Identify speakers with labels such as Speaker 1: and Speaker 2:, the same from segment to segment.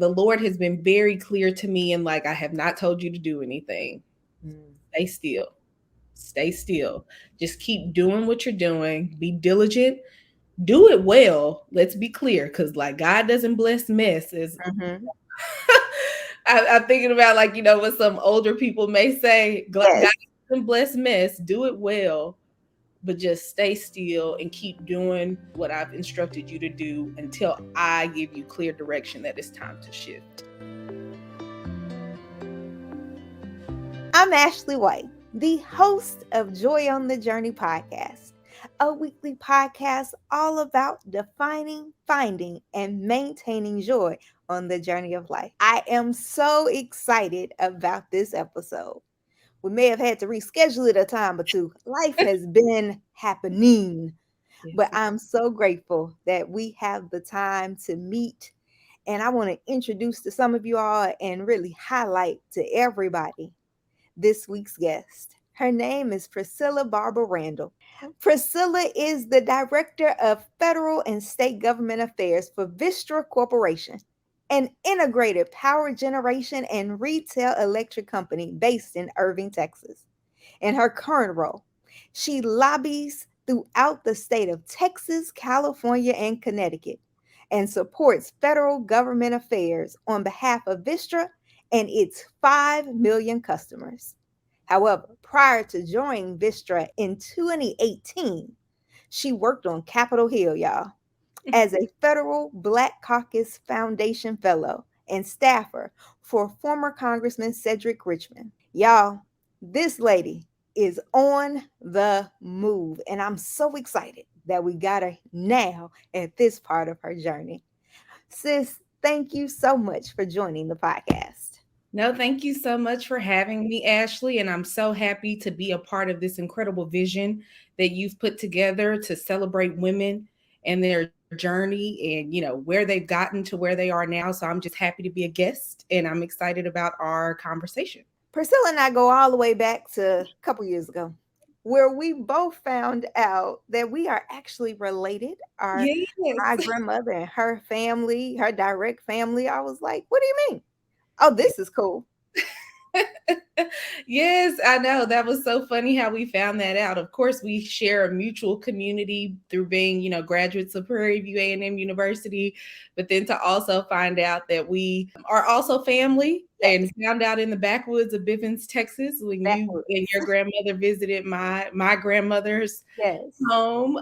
Speaker 1: The Lord has been very clear to me, and like, I have not told you to do anything. Stay still. Stay still. Just keep doing what you're doing. Be diligent. Do it well. Let's be clear, because like God doesn't bless mess.
Speaker 2: Mm-hmm.
Speaker 1: I'm thinking about, like, what some older people may say. God
Speaker 2: Yes.
Speaker 1: doesn't bless mess. Do it well, but just stay still and keep doing what I've instructed you to do until I give you clear direction that it's time to shift.
Speaker 2: I'm Ashley White, the host of Joy on the Journey podcast, a weekly podcast all about defining, finding, and maintaining joy on the journey of life. I am so excited about this episode. We may have had to reschedule it a time or two. Life has been happening,
Speaker 1: Yes.
Speaker 2: but I'm so grateful that we have the time to meet. And I want to introduce to some of you all and really highlight to everybody this week's guest. Her name is Priscilla Barbour Randle. Priscilla is the Director of Federal and State Government Affairs for Vistra Corporation, an integrated power generation and retail electric company based in Irving, Texas. In her current role, she lobbies throughout the state of Texas, California, and Connecticut and supports federal government affairs on behalf of Vistra and its 5 million customers. However, prior to joining Vistra in 2018, she worked on Capitol Hill, y'all, as a federal Black Caucus Foundation fellow and staffer for former Congressman Cedric Richmond. Y'all, this lady is on the move, and I'm so excited that we got her now at this part of her journey. Sis, thank you so much for joining the podcast.
Speaker 1: No, thank you so much for having me, Ashley. And I'm so happy to be a part of this incredible vision that you've put together to celebrate women and their journey and, where they've gotten to where they are now. So I'm just happy to be a guest and I'm excited about our conversation.
Speaker 2: Priscilla and I go all the way back to a couple years ago, where we both found out that we are actually related. My
Speaker 1: Yes.
Speaker 2: grandmother and her family, her direct family. I was like, what do you mean? Oh, this is cool.
Speaker 1: Yes, I know. That was so funny how we found that out. Of course, we share a mutual community through being, graduates of Prairie View A&M University, but then to also find out that we are also family
Speaker 2: Yes,
Speaker 1: and found out in the backwoods of Bivens, Texas, when you and
Speaker 2: backwoods.
Speaker 1: your grandmother visited my grandmother's
Speaker 2: Yes.
Speaker 1: home.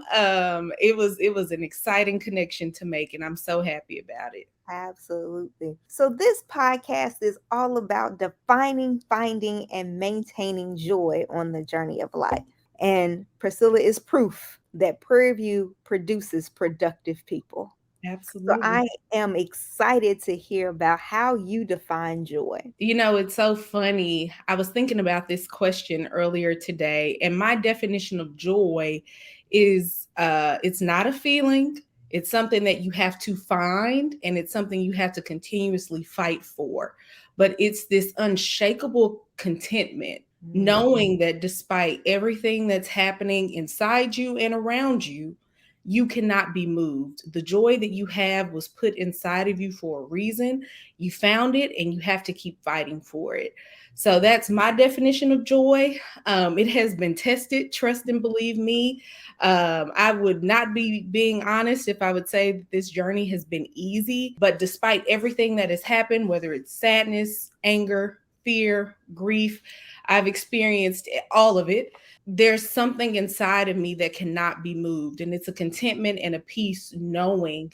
Speaker 1: It was an exciting connection to make, and I'm so happy about it.
Speaker 2: Absolutely. So, this podcast is all about defining, finding, and maintaining joy on the journey of life. And Priscilla is proof that Prairie View produces productive people. So,
Speaker 1: Absolutely.
Speaker 2: I am excited to hear about how you define joy.
Speaker 1: It's so funny. I was thinking about this question earlier today, and my definition of joy is it's not a feeling, it's something that you have to find, and it's something you have to continuously fight for. But it's this unshakable contentment,
Speaker 2: Mm.
Speaker 1: knowing that despite everything that's happening inside you and around you, you cannot be moved. The joy that you have was put inside of you for a reason. You found it and you have to keep fighting for it. So that's my definition of joy. It has been tested, trust and believe me. I would not be being honest if I would say that this journey has been easy, but despite everything that has happened, whether it's sadness, anger, fear, grief, I've experienced all of it. There's something inside of me that cannot be moved, and it's a contentment and a peace knowing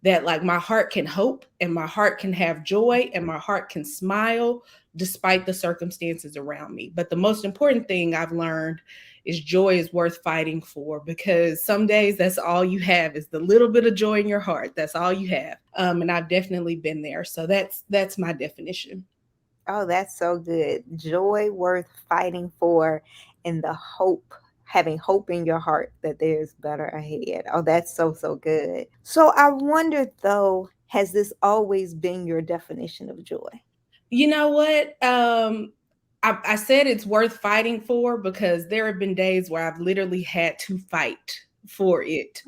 Speaker 1: that like my heart can hope and my heart can have joy and my heart can smile despite the circumstances around me. But the most important thing I've learned is joy is worth fighting for, because some days that's all you have is the little bit of joy in your heart. That's all you have. And I've definitely been there. So that's my definition.
Speaker 2: Oh, that's so good. Joy worth fighting for, and the hope, having hope in your heart that there's better ahead. Oh, that's so, so good. So I wonder though, has this always been your definition of joy?
Speaker 1: You know what? I said it's worth fighting for because there have been days where I've literally had to fight for it.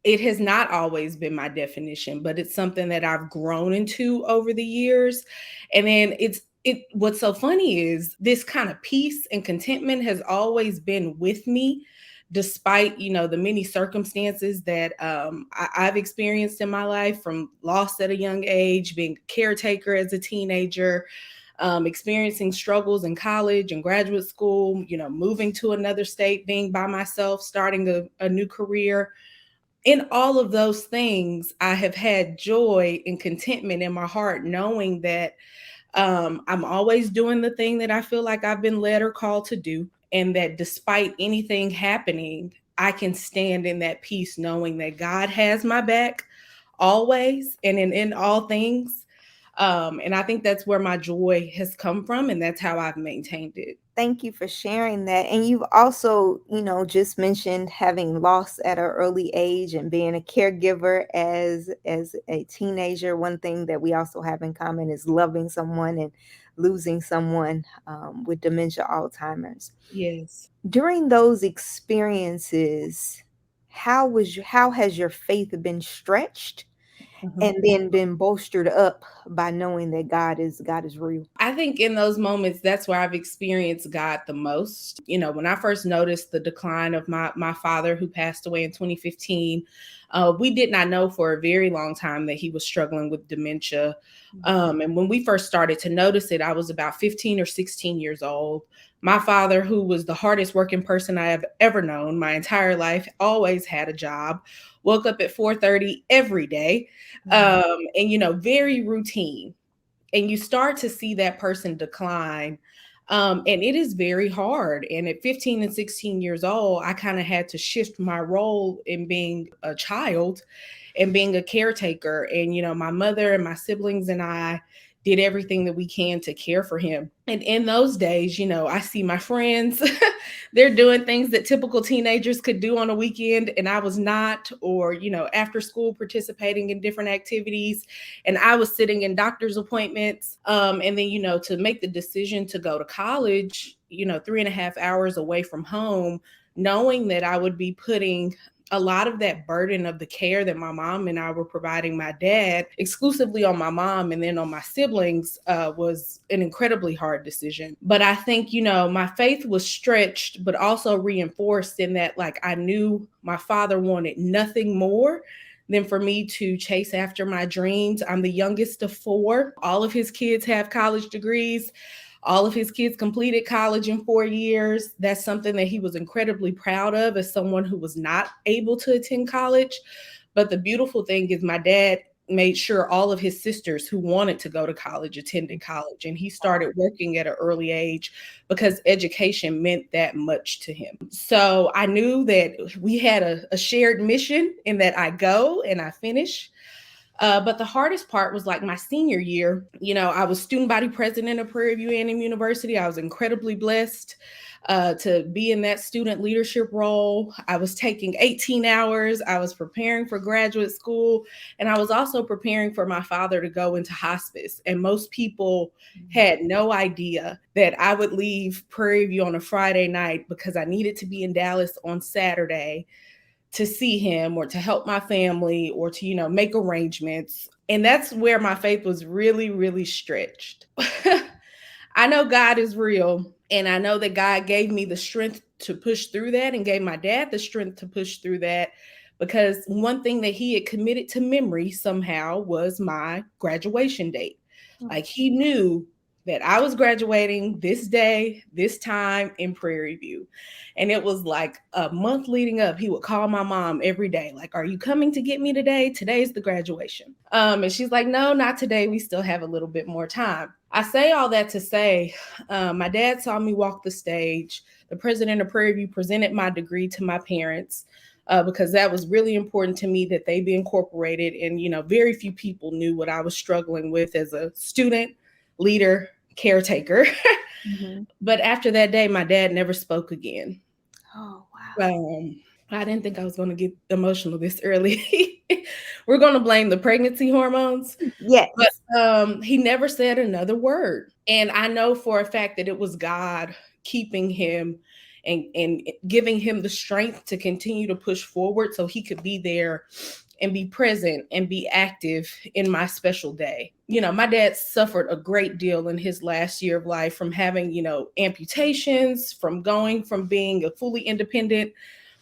Speaker 1: It has not always been my definition, but it's something that I've grown into over the years. And then what's so funny is this kind of peace and contentment has always been with me, despite, the many circumstances that I've experienced in my life, from loss at a young age, being a caretaker as a teenager, experiencing struggles in college and graduate school, moving to another state, being by myself, starting a new career. In all of those things, I have had joy and contentment in my heart, knowing that I'm always doing the thing that I feel like I've been led or called to do. And that despite anything happening, I can stand in that peace, knowing that God has my back always and in all things. And I think that's where my joy has come from, and that's how I've maintained it.
Speaker 2: Thank you for sharing that. And you've also, just mentioned having lost at an early age and being a caregiver as a teenager. One thing that we also have in common is loving someone and losing someone with dementia, Alzheimer's.
Speaker 1: Yes.
Speaker 2: During those experiences, how has your faith been stretched
Speaker 1: Mhm.
Speaker 2: and then been bolstered up by knowing that God is real?
Speaker 1: I think in those moments, that's where I've experienced God the most. When I first noticed the decline of my father, who passed away in 2015, we did not know for a very long time that he was struggling with dementia. And when we first started to notice it, I was about 15 or 16 years old. My father, who was the hardest working person I have ever known my entire life, always had a job, woke up at 4:30 every day,
Speaker 2: Mhm.
Speaker 1: and very routine, and you start to see that person decline. And it is very hard. And at 15 and 16 years old, I kind of had to shift my role in being a child and being a caretaker. And, my mother and my siblings and I did everything that we can to care for him. And in those days, I see my friends, they're doing things that typical teenagers could do on a weekend, and I was not, or, after school participating in different activities. And I was sitting in doctor's appointments. And then, to make the decision to go to college, 3.5 hours away from home, knowing that I would be putting a lot of that burden of the care that my mom and I were providing my dad exclusively on my mom and then on my siblings, was an incredibly hard decision. But I think, my faith was stretched, but also reinforced in that, like, I knew my father wanted nothing more than for me to chase after my dreams. I'm the youngest of four. All of his kids have college degrees. All of his kids completed college in 4 years. That's something that he was incredibly proud of as someone who was not able to attend college. But the beautiful thing is, my dad made sure all of his sisters who wanted to go to college attended college. And he started working at an early age because education meant that much to him. So I knew that we had a shared mission, in that I go and I finish. But the hardest part was, like, my senior year. I was student body president of Prairie View A&M University. I was incredibly blessed to be in that student leadership role. I was taking 18 hours. I was preparing for graduate school, and I was also preparing for my father to go into hospice. And most people had no idea that I would leave Prairie View on a Friday night because I needed to be in Dallas on Saturday to see him, or to help my family, or to, make arrangements. And that's where my faith was really, really stretched. I know God is real. And I know that God gave me the strength to push through that, and gave my dad the strength to push through that, because one thing that he had committed to memory somehow was my graduation date. Like, he knew that I was graduating this day, this time, in Prairie View. And it was like a month leading up, he would call my mom every day, like, "Are you coming to get me today? Today's the graduation." And she's like, "No, not today. We still have a little bit more time." I say all that to say, my dad saw me walk the stage. The president of Prairie View presented my degree to my parents, because that was really important to me, that they be incorporated. And, very few people knew what I was struggling with as a student, leader, caretaker.
Speaker 2: Mhm.
Speaker 1: But after that day, my dad never spoke again.
Speaker 2: Oh, wow.
Speaker 1: I didn't think I was going to get emotional this early. We're going to blame the pregnancy hormones. But
Speaker 2: Yes.
Speaker 1: he never said another word. And I know for a fact that it was God keeping him and giving him the strength to continue to push forward so he could be there and be present and be active in my special day. You know, my dad suffered a great deal in his last year of life from having, amputations, from going from being a fully independent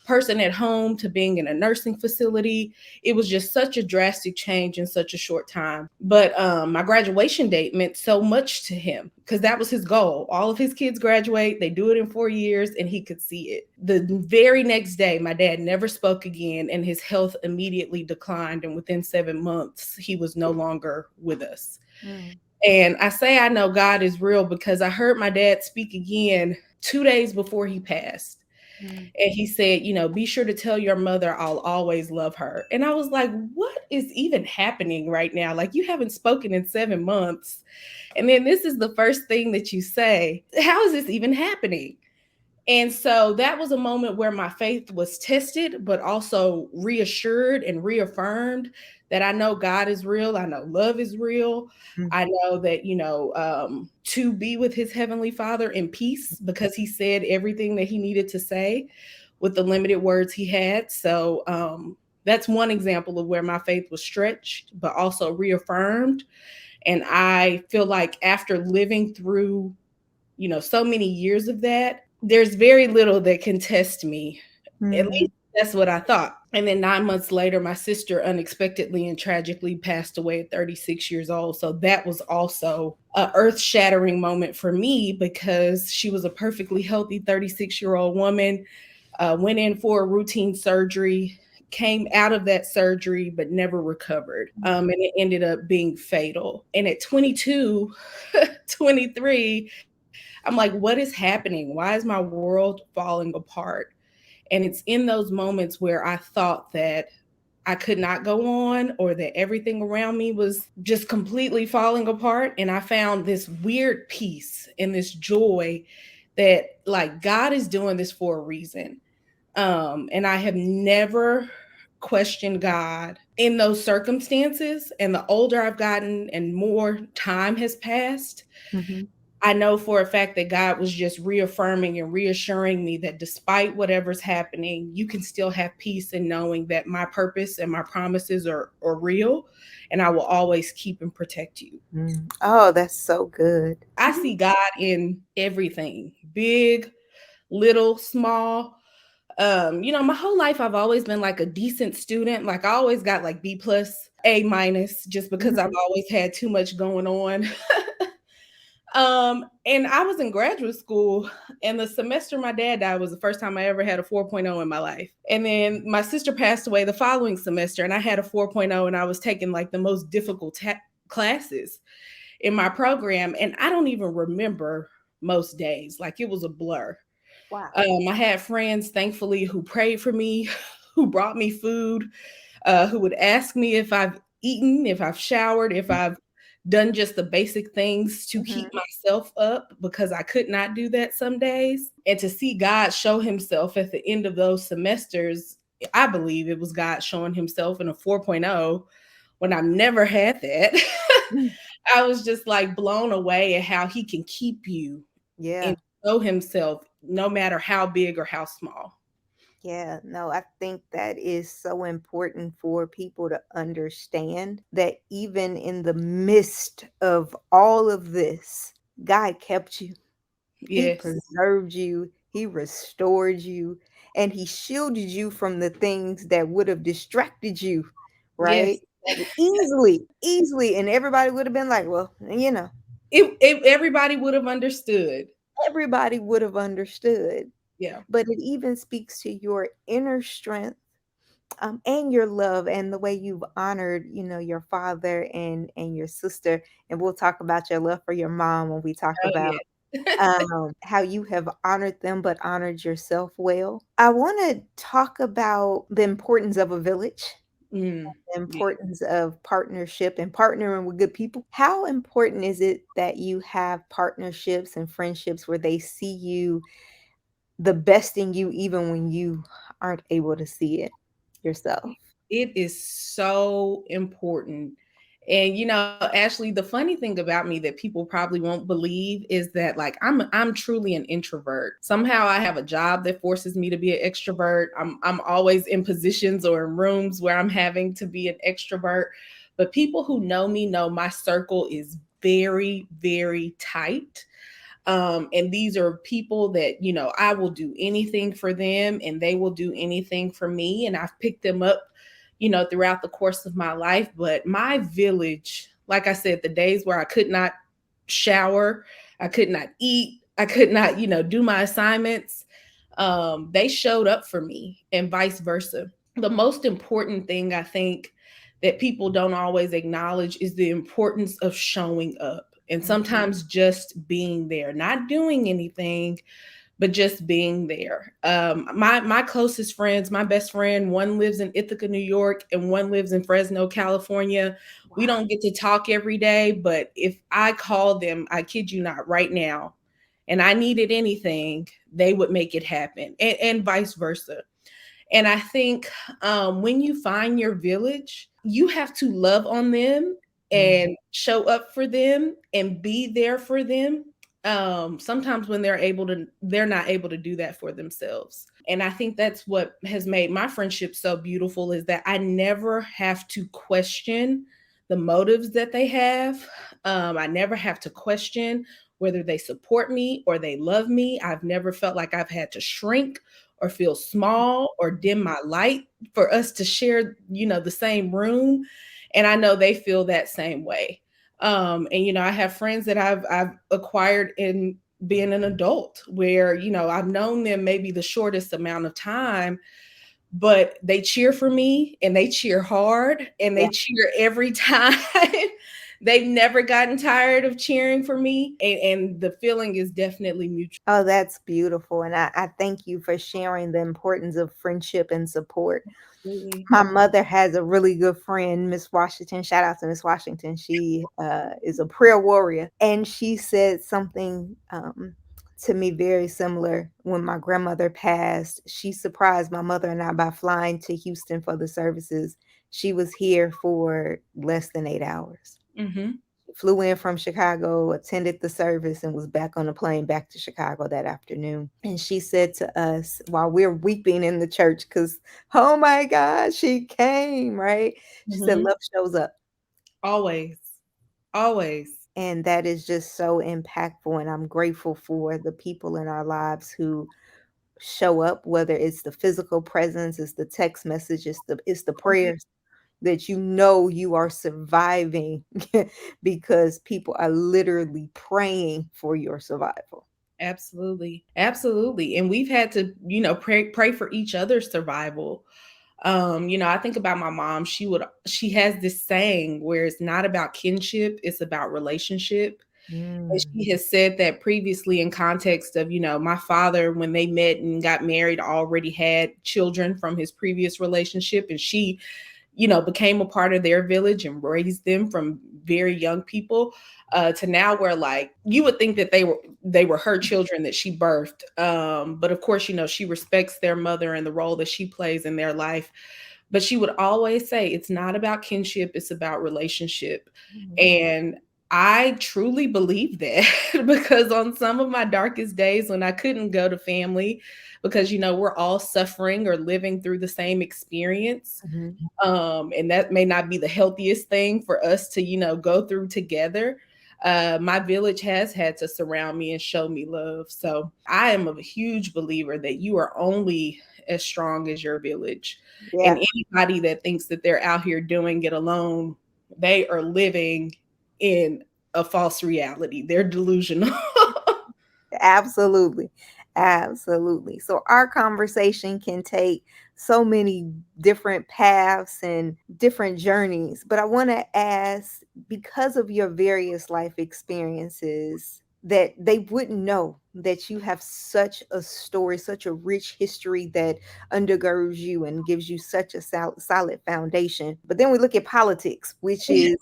Speaker 1: person at home to being in a nursing facility. It was just such a drastic change in such a short time. But my graduation date meant so much to him because that was his goal. All of his kids graduate, they do it in 4 years, and he could see it. The very next day, my dad never spoke again, and his health immediately declined. And within 7 months, he was no longer with us.
Speaker 2: Mm.
Speaker 1: And I say I know God is real because I heard my dad speak again 2 days before he passed.
Speaker 2: Mm.
Speaker 1: And he said, be sure to tell your mother I'll always love her. And I was like, what is even happening right now? Like, you haven't spoken in 7 months. And then this is the first thing that you say. How is this even happening? And so that was a moment where my faith was tested, but also reassured and reaffirmed that I know God is real. I know love is real.
Speaker 2: Mm.
Speaker 1: I know that, to be with his heavenly father in peace because he said everything that he needed to say with the limited words he had. So that's one example of where my faith was stretched, but also reaffirmed. And I feel like after living through, so many years of that, there's very little that can test me. At
Speaker 2: Mm.
Speaker 1: least that's what I thought. And then 9 months later, my sister unexpectedly and tragically passed away at 36 years old. So that was also a earth-shattering moment for me because she was a perfectly healthy 36-year-old woman, went in for a routine surgery, came out of that surgery, but never recovered. And it ended up being fatal. And at 22, 23, I'm like, what is happening? Why is my world falling apart? And it's in those moments where I thought that I could not go on or that everything around me was just completely falling apart. And I found this weird peace and this joy that, like, God is doing this for a reason. And I have never questioned God in those circumstances. And the older I've gotten and more time has passed,
Speaker 2: Mhm.
Speaker 1: I know for a fact that God was just reaffirming and reassuring me that despite whatever's happening, you can still have peace in knowing that my purpose and my promises are real, and I will always keep and protect you.
Speaker 2: Mm. Oh, that's so good.
Speaker 1: I see God in everything, big, little, small. My whole life I've always been like a decent student. Like, I always got like B plus, A minus, just because I've
Speaker 2: Mhm.
Speaker 1: always had too much going on. And I was in graduate school, and the semester my dad died was the first time I ever had a 4.0 in my life. And then my sister passed away the following semester, and I had a 4.0, and I was taking like the most difficult classes in my program. And I don't even remember most days, like it was a blur.
Speaker 2: Wow.
Speaker 1: I had friends, thankfully, who prayed for me, who brought me food, who would ask me if I've eaten, if I've showered, if I've done just the basic things to
Speaker 2: Mhm.
Speaker 1: keep myself up because I could not do that some days. And to see God show himself at the end of those semesters, I believe it was God showing himself in a 4.0 when I've never had that.
Speaker 2: Mm.
Speaker 1: I was just like blown away at how he can keep you and
Speaker 2: Yeah.
Speaker 1: show himself no matter how big or how small.
Speaker 2: Yeah, no, I think that is so important for people to understand that even in the midst of all of this, God kept you. He
Speaker 1: Yes.
Speaker 2: preserved you, he restored you, and he shielded you from the things that would have distracted you,
Speaker 1: Yes.
Speaker 2: right? That would easily, easily, and everybody would have been like, well,
Speaker 1: Everybody would have understood.
Speaker 2: everybody would have understood.
Speaker 1: Yeah.
Speaker 2: But it even speaks to your inner strength, and your love and the way you've honored, your father and your sister. And we'll talk about your love for your mom when we talk
Speaker 1: Oh,
Speaker 2: about
Speaker 1: yeah.
Speaker 2: how you have honored them, but honored yourself well. I want to talk about the importance of a village, the
Speaker 1: Yeah.
Speaker 2: importance of partnership and partnering with good people. How important is it that you have partnerships and friendships where they see you, the best in you, even when you aren't able to see it yourself?
Speaker 1: It is so important. And Ashley, the funny thing about me that people probably won't believe is that like I'm truly an introvert. Somehow I have a job that forces me to be an extrovert. I'm always in positions or in rooms where I'm having to be an extrovert. But people who know me know my circle is very, very tight. And these are people that, I will do anything for them and they will do anything for me. And I've picked them up, throughout the course of my life. But my village, like I said, the days where I could not shower, I could not eat, I could not, do my assignments, they showed up for me and vice versa. The most important thing I think that people don't always acknowledge is the importance of showing up and sometimes just being there, not doing anything, but just being there. My closest friends, my best friend, one lives in Ithaca, New York, and one lives in Fresno, California. We
Speaker 2: Wow.
Speaker 1: don't get to talk every day, but if I called them, I kid you not, right now, and I needed anything, they would make it happen, and vice versa. And I think when you find your village, you have to love on them
Speaker 2: Mhm.
Speaker 1: and show up for them and be there for them. Sometimes when they're not able to do that for themselves. And I think that's what has made my friendship so beautiful is that I never have to question the motives that they have. I never have to question whether they support me or they love me. I've never felt like I've had to shrink or feel small or dim my light for us to share, the same room. And I know they feel that same way. And I have friends that I've acquired in being an adult where, I've known them maybe the shortest amount of time, but they cheer for me and they cheer hard and
Speaker 2: Yeah.
Speaker 1: they cheer every time. They've never gotten tired of cheering for me. And the feeling is definitely mutual.
Speaker 2: Oh, that's beautiful. And I thank you for sharing the importance of friendship and support.
Speaker 1: Absolutely.
Speaker 2: My mother has a really good friend, Miss Washington. Shout out to Miss Washington. She is a prayer warrior. And she said something to me very similar when my grandmother passed. She surprised my mother and I by flying to Houston for the services. She was here for less than 8 hours.
Speaker 1: Hmm.
Speaker 2: Flew in from Chicago, attended the service, and was back on the plane back to Chicago that afternoon. And she said to us while we're weeping in the church, because, oh my God, she came, right? She said,
Speaker 1: Hmm.
Speaker 2: love shows up.
Speaker 1: Always. Always.
Speaker 2: And that is just so impactful. And I'm grateful for the people in our lives who show up, whether it's the physical presence, it's the text message, it's the
Speaker 1: Oh, yeah.
Speaker 2: prayers that you know you are surviving because people are literally praying for your survival.
Speaker 1: Absolutely. Absolutely. And we've had to, pray for each other's survival. I think about my mom. She has this saying where it's not about kinship, it's about relationship. And
Speaker 2: Mm.
Speaker 1: she has said that previously in context of, my father, when they met and got married, already had children from his previous relationship. And she became a part of their village and raised them from very young people to now where like you would think that they were her children that she birthed. But of course, she respects their mother and the role that she plays in their life. But she would always say it's not about kinship, it's about relationship.
Speaker 2: Mhm.
Speaker 1: And I truly believe that because on some of my darkest days when I couldn't go to family because we're all suffering or living through the same experience,
Speaker 2: Mhm.
Speaker 1: and that may not be the healthiest thing for us to go through together. My village has had to surround me and show me love, so I am a huge believer that you are only as strong as your village. And
Speaker 2: Yeah,
Speaker 1: anybody that thinks that they're out here doing it alone, they are living in a false reality. They're delusional.
Speaker 2: absolutely. Absolutely. So our conversation can take so many different paths and different journeys, but I want to ask, because of your various life experiences, that they wouldn't know that you have such a story, such a rich history that undergirds you and gives you such a solid foundation. But then we look at politics, which is,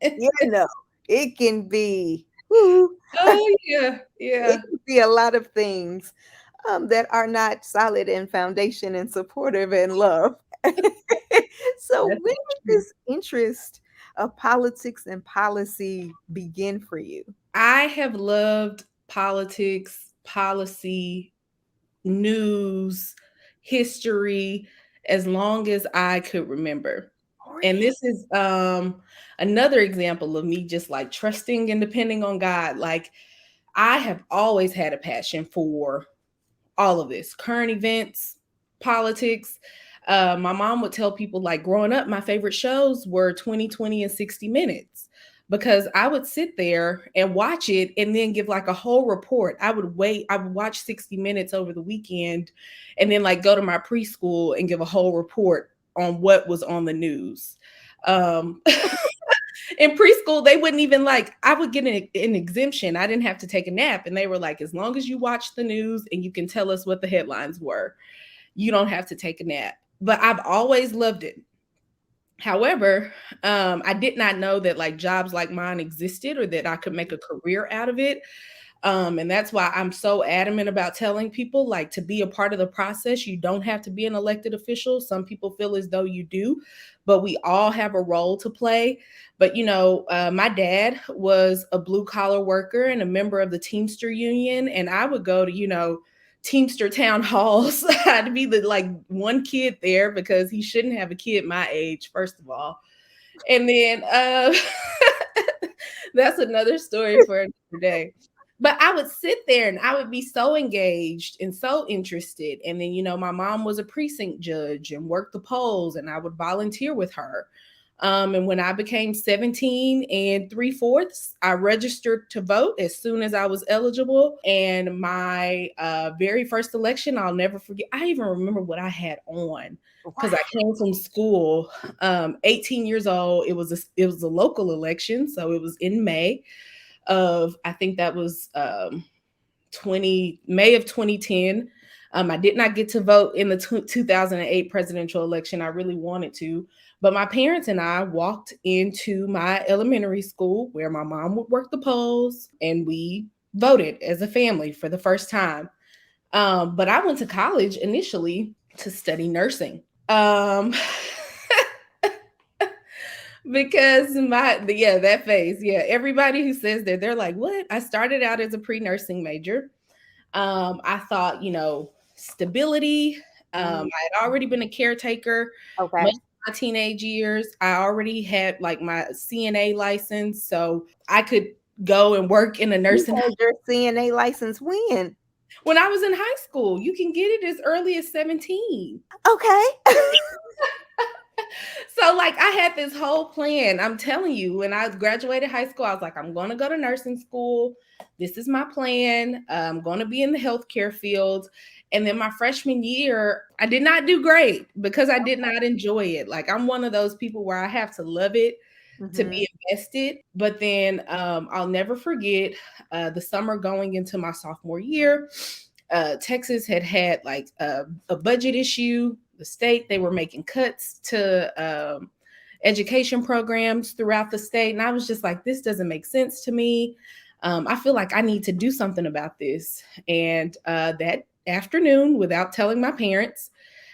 Speaker 2: you know, it can be, whoo,
Speaker 1: Oh yeah, yeah.
Speaker 2: it can be a lot of things that are not solid in foundation and supportive and love. So
Speaker 1: That's
Speaker 2: where
Speaker 1: so
Speaker 2: did
Speaker 1: true.
Speaker 2: this interest of politics and policy begin for you?
Speaker 1: I have loved politics, policy, news, history as long as I could remember. And
Speaker 2: Really?
Speaker 1: this is another example of me just like trusting and depending on God. Like I have always had a passion for all of this current events, politics. My mom would tell people like growing up, my favorite shows were 2020 and 60 Minutes because I would sit there and watch it and then give like a whole report. I would watch 60 Minutes over the weekend and then like go to my preschool and give a whole report on what was on the news. Um, in preschool, they wouldn't even like, I would get an exemption. I didn't have to take a nap. And they were like, as long as you watch the news and you can tell us what the headlines were, you don't have to take a nap. But I've always loved it. However, I did not know that like jobs like mine existed or that I could make a career out of it. And that's why I'm so adamant about telling people like to be a part of the process. You don't have to be an elected official. Some people feel as though you do, but we all have a role to play. But my dad was a blue collar worker and a member of the Teamster Union, and I would go to Teamster town halls. I'd be the like one kid there because he shouldn't have a kid my age, first of all. And then that's another story for another day. But I would sit there and I would be so engaged and so interested. And then, my mom was a precinct judge and worked the polls, and I would volunteer with her. And when I became 17 and 3/4, I registered to vote as soon as I was eligible. And my very first election, I'll never forget. I even remember what I had on because
Speaker 2: Wow.
Speaker 1: I came from school, 18 years old. It was a local election, so it was in May of, I think that was 20 May of 2010. I did not get to vote in the 2008 presidential election. I really wanted to, but my parents and I walked into my elementary school where my mom would work the polls, and we voted as a family for the first time. But I went to college initially to study nursing. Because that phase, yeah, everybody who says that, they're like, what? I started out as a pre-nursing major. I thought, stability.
Speaker 2: Mm,
Speaker 1: I had already been a caretaker
Speaker 2: okay.
Speaker 1: much of my teenage years. I already had like my CNA license, so I could go and work in a
Speaker 2: You
Speaker 1: nursing home.
Speaker 2: had your CNA license when?
Speaker 1: When I was in high school, you can get it as early as 17.
Speaker 2: Okay.
Speaker 1: So like I had this whole plan. I'm telling you, when I graduated high school, I was like, I'm going to go to nursing school. This is my plan. I'm going to be in the healthcare field. And then my freshman year, I did not do great because I did not enjoy it. Like I'm one of those people where I have to love it to
Speaker 2: Hmm.
Speaker 1: be invested. But then I'll never forget the summer going into my sophomore year. Texas had like a budget issue. The state, they were making cuts to education programs throughout the state, and I was just like, this doesn't make sense to me. I feel like I need to do something about this. And that afternoon, without telling my parents,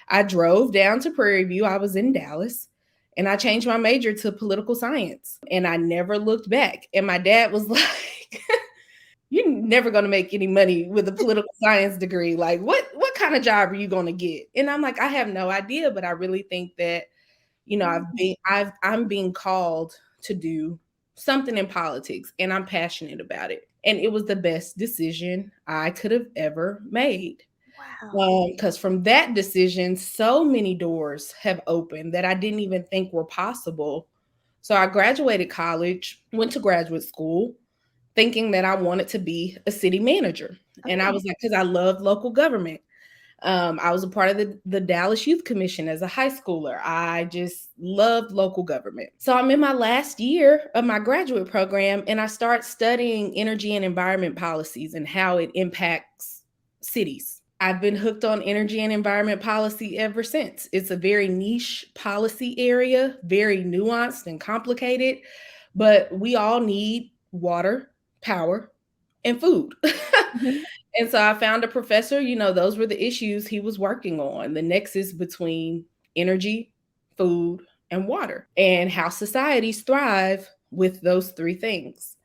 Speaker 1: I drove down to Prairie View. I was in Dallas. And I changed my major to political science. And I never looked back. And my dad was like, you're never going to make any money with a political science degree. Like what kind of job are you going to get? And I'm like, I have no idea, but I really think that I'm being called to do something in politics, and I'm passionate about it. And it was the best decision I could have ever made.
Speaker 2: Wow.
Speaker 1: Because from that decision, so many doors have opened that I didn't even think were possible. So I graduated college, went to graduate school, thinking that I wanted to be a city manager. And I
Speaker 2: Oh.
Speaker 1: was like, because I loved local government. I was a part of the Dallas Youth Commission as a high schooler. I just loved local government. So I'm in my last year of my graduate program, and I start studying energy and environment policies and how it impacts cities. I've been hooked on energy and environment policy ever since. It's a very niche policy area, very nuanced and complicated, but we all need water, power, and food.
Speaker 2: Mhm.
Speaker 1: And so I found a professor, those were the issues he was working on, the nexus between energy, food, and water, and how societies thrive with those three things.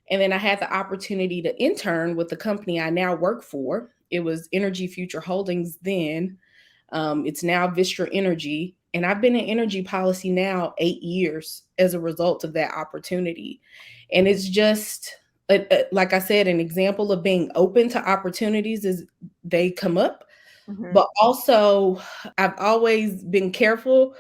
Speaker 1: And then I had the opportunity to intern with the company I now work for. It was Energy Future Holdings then. It's now Vistra Energy. And I've been in energy policy now 8 years as a result of that opportunity. And it's just, like I said, an example of being open to opportunities as they come up.
Speaker 2: Mm-hmm.
Speaker 1: But also, I've always been careful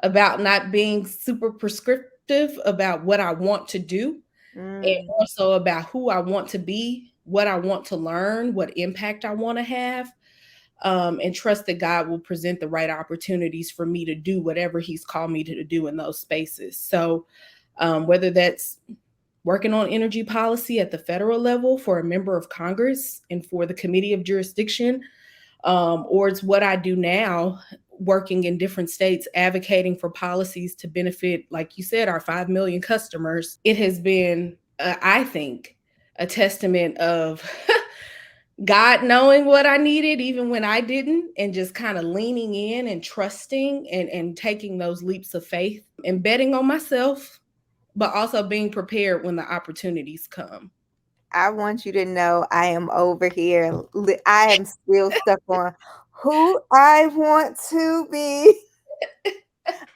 Speaker 1: about not being super prescriptive about what I want to do, and
Speaker 2: Mm.
Speaker 1: also about who I want to be, what I want to learn, what impact I want to have, and trust that God will present the right opportunities for me to do whatever He's called me to do in those spaces. So, whether that's working on energy policy at the federal level for a member of Congress and for the Committee of Jurisdiction, or it's what I do now, working in different states, advocating for policies to benefit, like you said, our 5 million customers. It has been, I think, a testament of God knowing what I needed, even when I didn't, and just kind of leaning in and trusting and taking those leaps of faith and betting on myself, but also being prepared when the opportunities come.
Speaker 2: I want you to know I am over here. I am still stuck on who I want to be.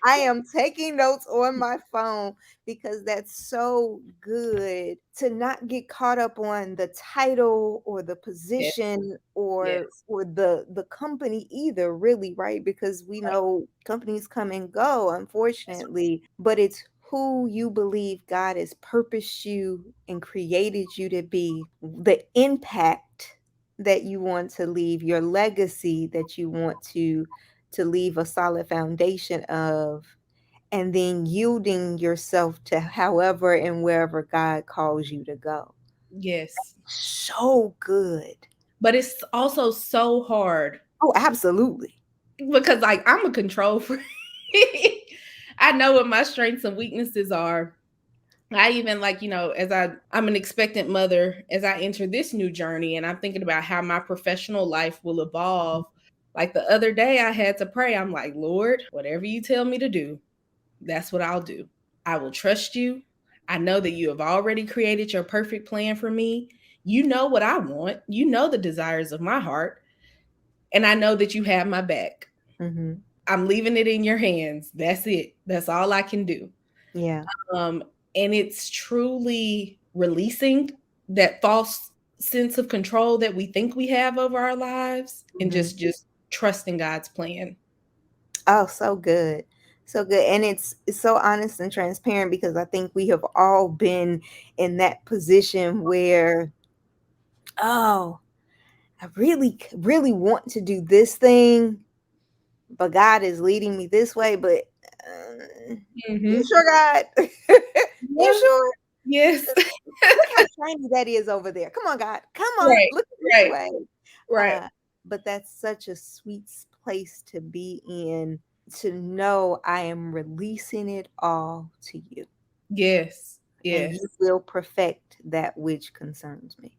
Speaker 2: I am taking notes on my phone because that's so good to not get caught up on the title or the
Speaker 1: Yeah,
Speaker 2: position
Speaker 1: yes,
Speaker 2: or the company either, really, right? Because we
Speaker 1: right.
Speaker 2: know companies come and go,
Speaker 1: That's
Speaker 2: unfortunately, but it's who you believe God has purposed you and created you to be, the impact that you want to leave, your legacy that you want to leave a solid foundation of, and then yielding yourself to however and wherever God calls you to go.
Speaker 1: yes.
Speaker 2: So good.
Speaker 1: But it's also so hard
Speaker 2: Oh, absolutely.
Speaker 1: because, like, I'm a control freak. I know what my strengths and weaknesses are. I even, like, as I'm an expectant mother, as I enter this new journey and I'm thinking about how my professional life will evolve. Like the other day I had to pray. I'm like, Lord, whatever you tell me to do, that's what I'll do. I will trust you. I know that you have already created your perfect plan for me. You know what I want. You know the desires of my heart. And I know that you have my back.
Speaker 2: Hmm.
Speaker 1: I'm leaving it in your hands. That's it. That's all I can do.
Speaker 2: Yeah.
Speaker 1: Um, and it's truly releasing that false sense of control that we think we have over our lives, and
Speaker 2: Hmm.
Speaker 1: just trusting God's plan.
Speaker 2: Oh, so good. So good. And it's so honest and transparent because I think we have all been in that position where, oh, I really want to do this thing, but God is leading me this way. But you
Speaker 1: Hmm.
Speaker 2: sure, God? You
Speaker 1: Yeah.
Speaker 2: sure?
Speaker 1: Yes.
Speaker 2: Look how shiny that is over there. Come on, God. Come on.
Speaker 1: Right.
Speaker 2: Look this
Speaker 1: Right.
Speaker 2: way.
Speaker 1: Right.
Speaker 2: But that's such a sweet place to be in, to know I am releasing it all to you,
Speaker 1: Yes.
Speaker 2: and
Speaker 1: Yes.
Speaker 2: you will perfect that which concerns me.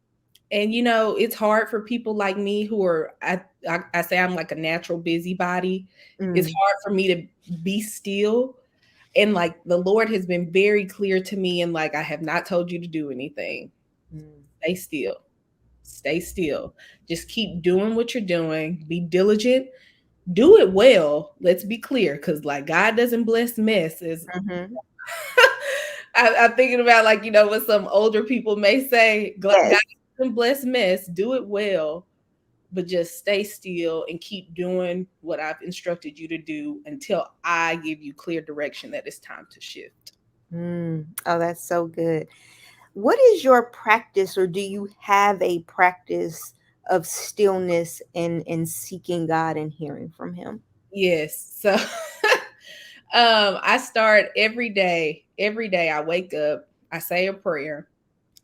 Speaker 1: And it's hard for people like me who are, I say I'm like a natural busybody. It's
Speaker 2: Mm,
Speaker 1: hard for me to be still. And like the Lord has been very clear to me, and like, I have not told you to do anything.
Speaker 2: mm,
Speaker 1: Stay still. Stay still. Just keep doing what you're doing. Be diligent. Do it well. Let's be clear, because like God doesn't bless mess. Is
Speaker 2: mhm.
Speaker 1: I'm thinking about, like, what some older people may say. God
Speaker 2: Yes.
Speaker 1: doesn't bless mess. Do it well, but just stay still and keep doing what I've instructed you to do until I give you clear direction that it's time to shift.
Speaker 2: Oh, that's so good. What is your practice, or do you have a practice of stillness and seeking God and hearing from Him?
Speaker 1: Yes. So I start every day. Every day I wake up, I say a prayer,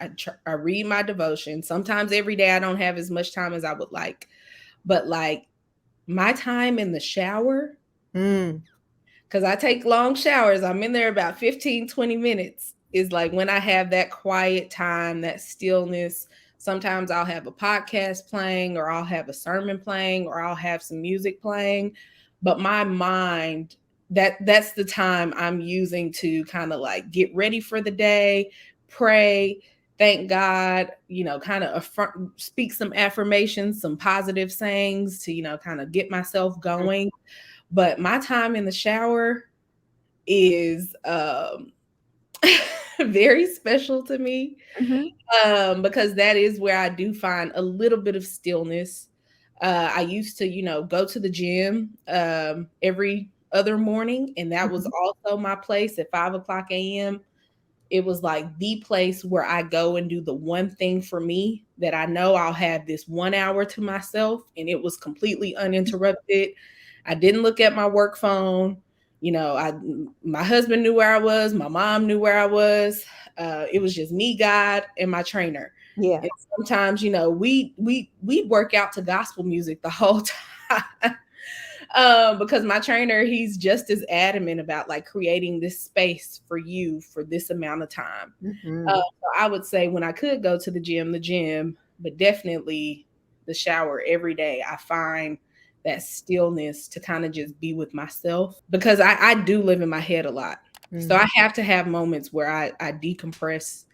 Speaker 1: I read my devotion. Sometimes every day I don't have as much time as I would like, but like my time in the shower,
Speaker 2: Mm,
Speaker 1: because I take long showers, I'm in there about 15, 20 minutes, is like when I have that quiet time, that stillness. Sometimes I'll have a podcast playing, or I'll have a sermon playing, or I'll have some music playing, but my mind that's the time I'm using to kind of like get ready for the day, pray, thank God, kind of speak some affirmations, some positive sayings to, kind of get myself going. But my time in the shower is very special to me,
Speaker 2: Mhm.
Speaker 1: because that is where I do find a little bit of stillness. I used to, go to the gym every other morning, and that was
Speaker 2: Mhm.
Speaker 1: also my place at 5 o'clock a.m. It was like the place where I go and do the one thing for me that I know I'll have this 1 hour to myself, and it was completely uninterrupted. I didn't look at my work phone. My husband knew where I was, my mom knew where I was. It was just me, God, and my trainer.
Speaker 2: Yeah.
Speaker 1: And sometimes, we'd work out to gospel music the whole time. Because my trainer, he's just as adamant about like creating this space for you for this amount of time.
Speaker 2: Mhm.
Speaker 1: So I would say when I could go to the gym, but definitely the shower every day, I find that stillness to kind of just be with myself, because I do live in my head a lot. So I
Speaker 2: Mhm.
Speaker 1: have to have moments where I decompress,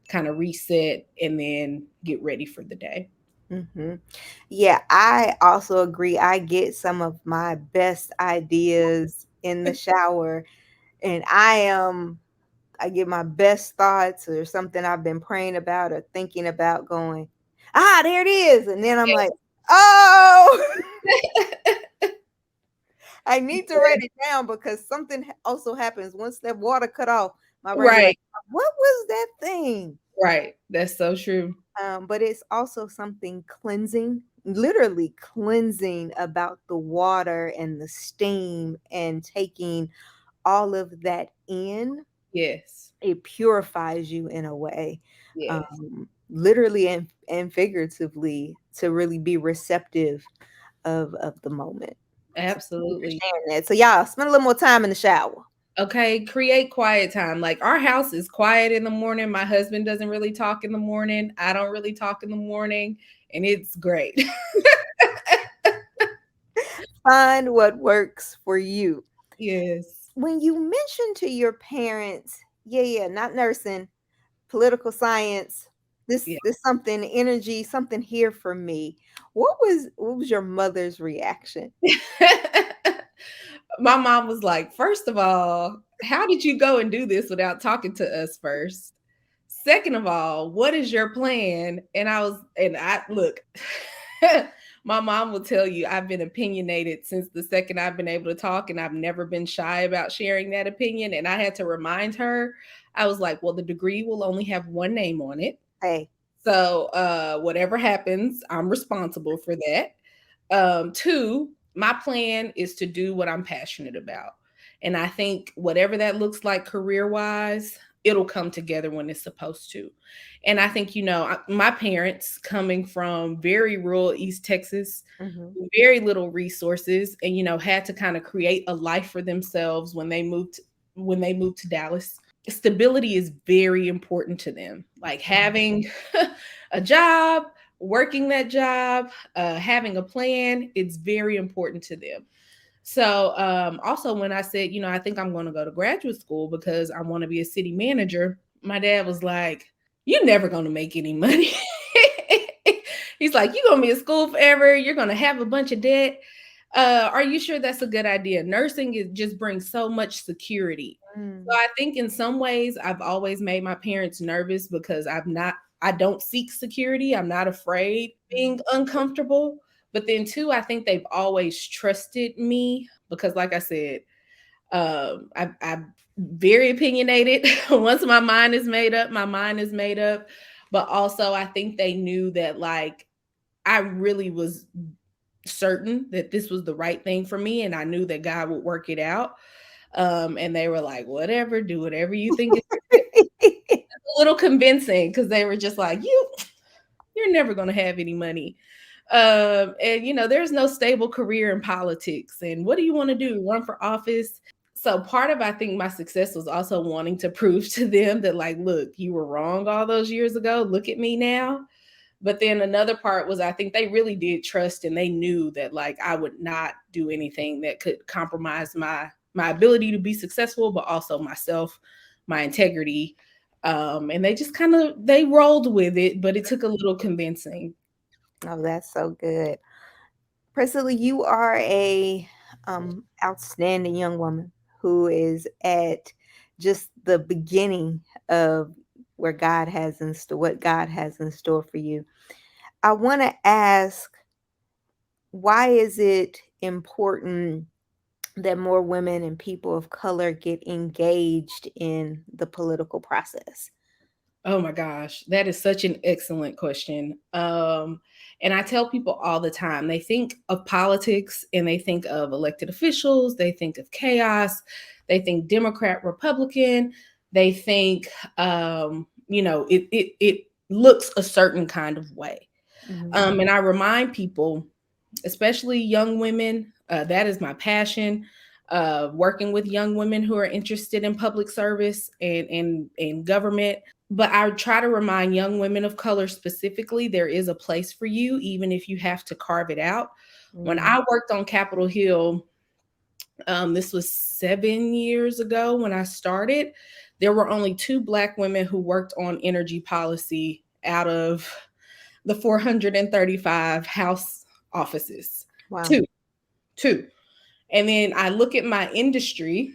Speaker 1: kind of reset, and then get ready for the day.
Speaker 2: Mhm. Yeah, I also agree. I get some of my best ideas in the shower, and I get my best thoughts or something I've been praying about or thinking about going, ah, there it is. And then I'm like, oh, I need to write it down because something also happens once that water cut off. My brain be
Speaker 1: Right,
Speaker 2: like, what was that thing?
Speaker 1: right. That's so true.
Speaker 2: But it's also something cleansing, literally cleansing about the water and the steam and taking all of that in.
Speaker 1: Yes.
Speaker 2: It purifies you in a way,
Speaker 1: Yes.
Speaker 2: literally and figuratively, to really be receptive of the moment. So thank you for
Speaker 1: Absolutely.
Speaker 2: sharing that. So y'all spend a little more time in the shower.
Speaker 1: Okay, create quiet time. Like our house is quiet in the morning. My husband doesn't really talk in the morning. I don't really talk in the morning, and it's great.
Speaker 2: Find what works for you.
Speaker 1: Yes.
Speaker 2: When you mentioned to your parents, yeah, yeah, not nursing, political science,
Speaker 1: Yeah.
Speaker 2: this something energy, something here for me. What was your mother's reaction?
Speaker 1: My mom was like, first of all, how did you go and do this without talking to us first? Second of all, what is your plan? And I look, my mom will tell you I've been opinionated since the second I've been able to talk, and I've never been shy about sharing that opinion. And I had to remind her, I was like, well, the degree will only have one name on it.
Speaker 2: Hey.
Speaker 1: So whatever happens, I'm responsible for that. Two, my plan is to do what I'm passionate about. And I think whatever that looks like career wise, it'll come together when it's supposed to. And I think, my parents coming from very rural East Texas,
Speaker 2: Mhm.
Speaker 1: very little resources, and, had to kind of create a life for themselves when they moved to Dallas. Stability is very important to them. Like having a job, working that job, having a plan, it's very important to them. So, also when I said, I think I'm going to go to graduate school because I want to be a city manager, my dad was like, "You're never going to make any money." He's like, "You're going to be in school forever. You're going to have a bunch of debt. Are you sure that's a good idea? Nursing just brings so much security." So
Speaker 2: Mm.
Speaker 1: I think in some ways I've always made my parents nervous because I don't seek security. I'm not afraid of being uncomfortable. But then too, I think they've always trusted me because, like I said, I'm very opinionated. Once my mind is made up, my mind is made up. But also, I think they knew that like I really was certain that this was the right thing for me, and I knew that God would work it out. And they were like, "Whatever, do whatever you think is a little convincing," because they were just like, you're never going to have any money. And there's no stable career in politics. And what do you want to do? Run for office? So part of I think my success was also wanting to prove to them that like, look, you were wrong all those years ago. Look at me now. But then another part was I think they really did trust, and they knew that like I would not do anything that could compromise my my ability to be successful, but also myself, my integrity. And they just kind of they rolled with it, but it took a little convincing.
Speaker 2: Oh, that's so good. Priscilla, you are a outstanding young woman who is at just the beginning of where God has in store, what God has in store for you. I want to ask, why is it important that more women and people of color get engaged in the political process?
Speaker 1: Oh my gosh, that is such an excellent question. And I tell people all the time, they think of politics and they think of elected officials, they think of chaos, they think Democrat, Republican, they think, it looks a certain kind of way.
Speaker 2: Hmm.
Speaker 1: And I remind people, especially young women, that is my passion. Working with young women who are interested in public service and government, but I try to remind young women of color specifically, there is a place for you, even if you have to carve it out. When
Speaker 2: Mm-hmm.
Speaker 1: I worked on Capitol Hill, this was 7 years ago when I started, there were only two Black women who worked on energy policy out of the 435 House offices.
Speaker 2: Wow.
Speaker 1: Two, two. And then I look at my industry,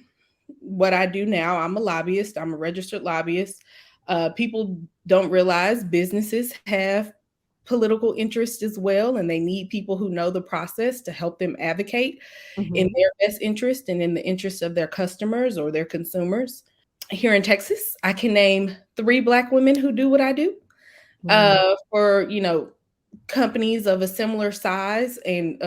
Speaker 1: what I do now. I'm a lobbyist, I'm a registered lobbyist. People don't realize businesses have political interest as well, and they need people who know the process to help them advocate in
Speaker 2: Hmm.
Speaker 1: their best interest and in the interest of their customers or their consumers. Here in Texas, I can name three Black women who do what I do. For companies of a similar size and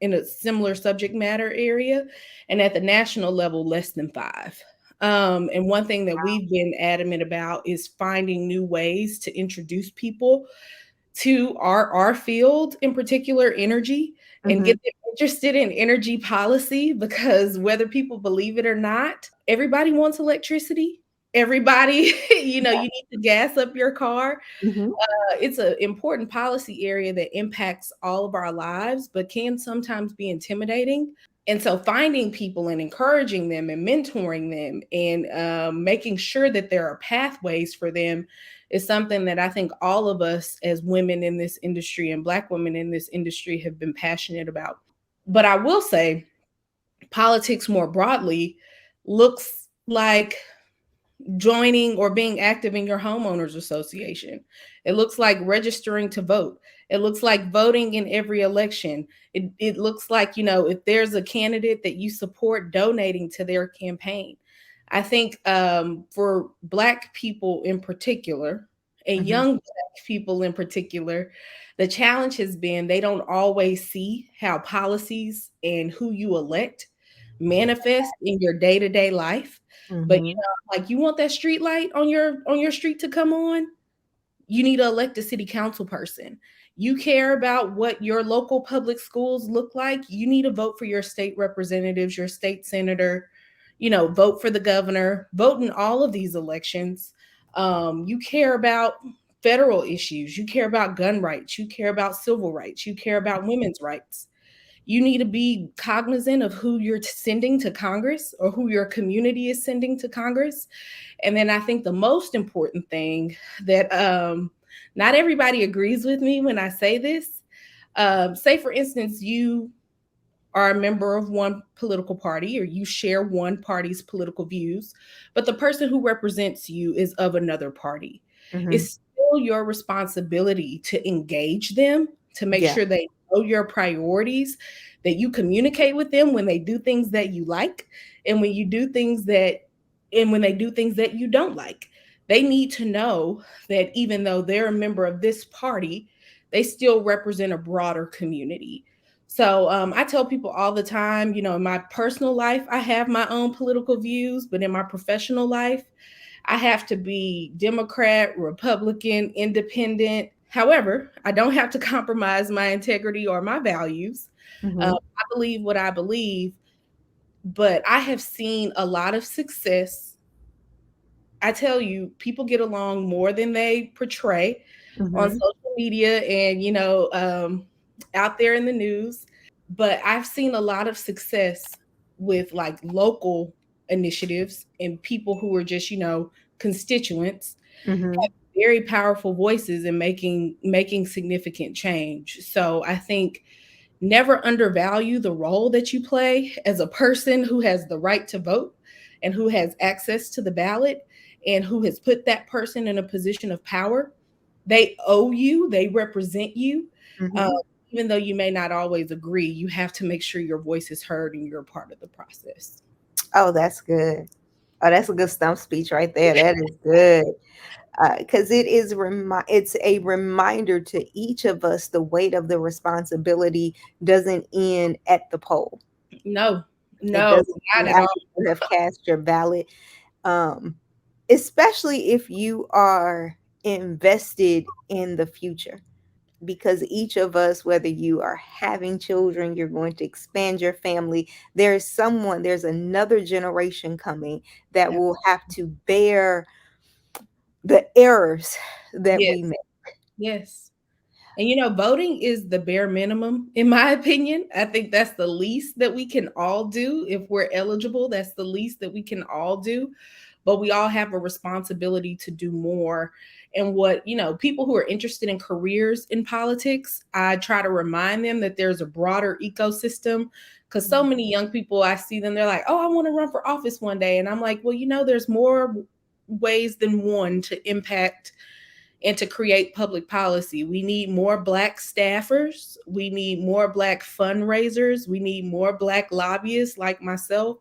Speaker 1: in a similar subject matter area, and at the national level, less than five. And one thing that we've been adamant about is finding new ways to introduce people to our field, in particular, energy, and
Speaker 2: Hmm.
Speaker 1: get them interested in energy policy because whether people believe it or not, everybody wants electricity. Everybody, you need to gas up your car.
Speaker 2: Hmm.
Speaker 1: It's an important policy area that impacts all of our lives, but can sometimes be intimidating. And so, finding people and encouraging them and mentoring them and making sure that there are pathways for them is something that I think all of us as women in this industry and Black women in this industry have been passionate about. But I will say, politics more broadly looks like joining or being active in your homeowners association. It looks like registering to vote. It looks like voting in every election. It looks like, if there's a candidate that you support, donating to their campaign. I think for Black people in particular, and
Speaker 2: Hmm.
Speaker 1: young Black people in particular, the challenge has been they don't always see how policies and who you elect manifest in your day-to-day life. But
Speaker 2: Hmm.
Speaker 1: like, you want that street light on your street to come on, you need to elect a city council person. You care about what your local public schools look like, you need to vote for your state representatives, your state senator, vote for the governor, vote in all of these elections. You care about federal issues, you care about gun rights, you care about civil rights, you care about women's rights. You need to be cognizant of who you're sending to Congress or who your community is sending to Congress. And then I think the most important thing that not everybody agrees with me when I say this. Say, for instance, you are a member of one political party or you share one party's political views, but the person who represents you is of another party.
Speaker 2: Hmm.
Speaker 1: It's still your responsibility to engage them, to make
Speaker 2: Yeah.
Speaker 1: sure they know your priorities, that you communicate with them when they do things that you like, and when they do things that you don't like. They need to know that even though they're a member of this party, they still represent a broader community. So I tell people all the time, in my personal life, I have my own political views, but in my professional life, I have to be Democrat, Republican, independent. However, I don't have to compromise my integrity or my values.
Speaker 2: Hmm.
Speaker 1: I believe what I believe, but I have seen a lot of success. I tell you, people get along more than they portray on
Speaker 2: Hmm.
Speaker 1: social media and, out there in the news. But I've seen a lot of success with like local initiatives and people who are just, constituents,
Speaker 2: Hmm.
Speaker 1: very powerful voices in making significant change. So I think never undervalue the role that you play as a person who has the right to vote and who has access to the ballot and who has put that person in a position of power. They owe you, they represent you. Uh,
Speaker 2: Hmm.
Speaker 1: Even though you may not always agree, you have to make sure your voice is heard and you're a part of the process.
Speaker 2: Oh, that's good. Oh, that's a good stump speech right there. That is good. Because it's a reminder to each of us the weight of the responsibility doesn't end at the poll.
Speaker 1: No,
Speaker 2: It
Speaker 1: no,
Speaker 2: doesn't
Speaker 1: not
Speaker 2: end
Speaker 1: at all.
Speaker 2: after you have cast your ballot, um, especially if you are invested in the future. Because each of us, whether you are having children, you're going to expand your family, there's another generation coming that will have to bear the errors that we
Speaker 1: Yes,
Speaker 2: make.
Speaker 1: yes. And voting is the bare minimum, in my opinion. I think that's the least that we can all do if we're eligible. That's the least that we can all do. But we all have a responsibility to do more. And what, people who are interested in careers in politics, I try to remind them that there's a broader ecosystem. Because so many young people, I see them, they're like, oh, I want to run for office one day. And I'm like, well, there's more ways than one to impact and to create public policy. We need more Black staffers. We need more Black fundraisers. We need more Black lobbyists like myself.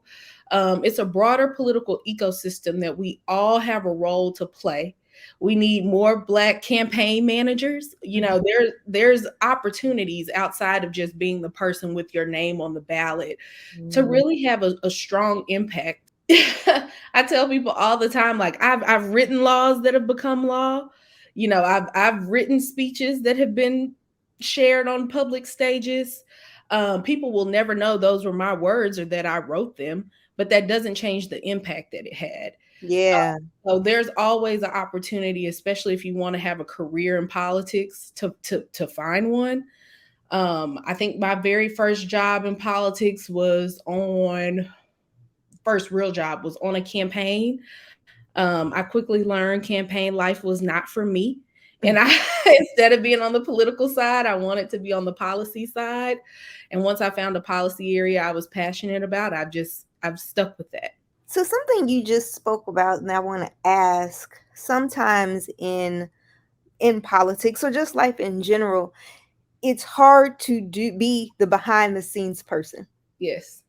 Speaker 1: It's a broader political ecosystem that we all have a role to play. We need more Black campaign managers. There's opportunities outside of just being the person with your name on the ballot to
Speaker 2: Mhm.
Speaker 1: really have a strong impact. I tell people all the time, like I've written laws that have become law. I've written speeches that have been shared on public stages. People will never know those were my words or that I wrote them, but that doesn't change the impact that it had.
Speaker 2: Yeah.
Speaker 1: So there's always an opportunity, especially if you want to have a career in politics, to find one. I think my very first job in politics was on first real job was on a campaign. I quickly learned campaign life was not for me. And I, instead of being on the political side, I wanted to be on the policy side. And once I found a policy area I was passionate about, I've stuck with that.
Speaker 2: So something you just spoke about, and I want to ask, sometimes in politics or just life in general, it's hard to be the behind the scenes person.
Speaker 1: Yes.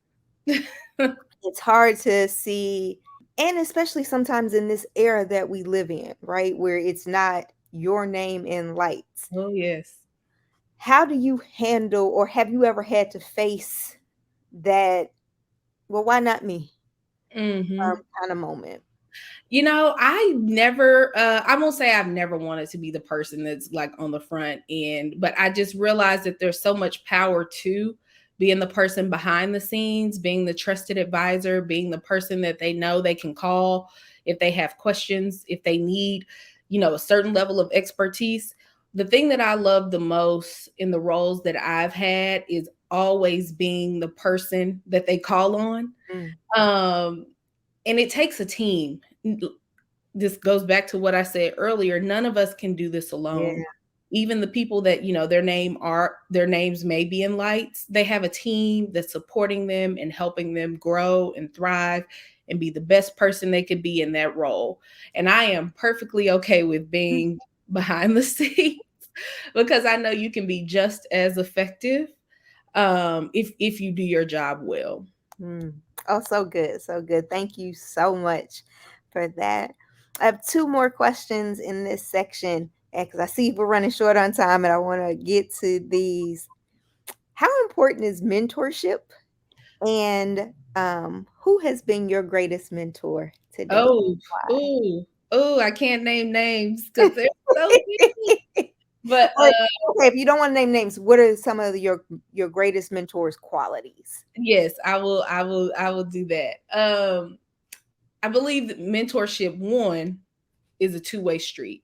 Speaker 2: It's hard to see, and especially sometimes in this era that we live in, right? Where it's not your name in lights.
Speaker 1: Oh, yes.
Speaker 2: How do you handle, or have you ever had to face that, well, why not me?
Speaker 1: Hmm.
Speaker 2: Kind of moment?
Speaker 1: I won't say I've never wanted to be the person that's like on the front end, but I just realized that there's so much power to being the person behind the scenes, being the trusted advisor, being the person that they know they can call if they have questions, if they need, a certain level of expertise. The thing that I love the most in the roles that I've had is always being the person that they call on.
Speaker 2: Mm,
Speaker 1: Um, and it takes a team. This goes back to what I said earlier. None of us can do this alone.
Speaker 2: yeah.
Speaker 1: Even the people that, their names may be in lights, they have a team that's supporting them and helping them grow and thrive and be the best person they could be in that role. And I am perfectly okay with being behind the scenes because I know you can be just as effective if you do your job well.
Speaker 2: Mm. Oh, so good. So good. Thank you so much for that. I have two more questions in this section because I see we're running short on time and I want to get to these. How important is mentorship? And who has been your greatest mentor to date?
Speaker 1: Oh,
Speaker 2: Why?
Speaker 1: ooh, ooh, I can't name names because they're so many. But
Speaker 2: But okay, if you don't want to name names, what are some of your greatest mentors' qualities?
Speaker 1: yes, I will do that. I believe that mentorship one is a two-way street.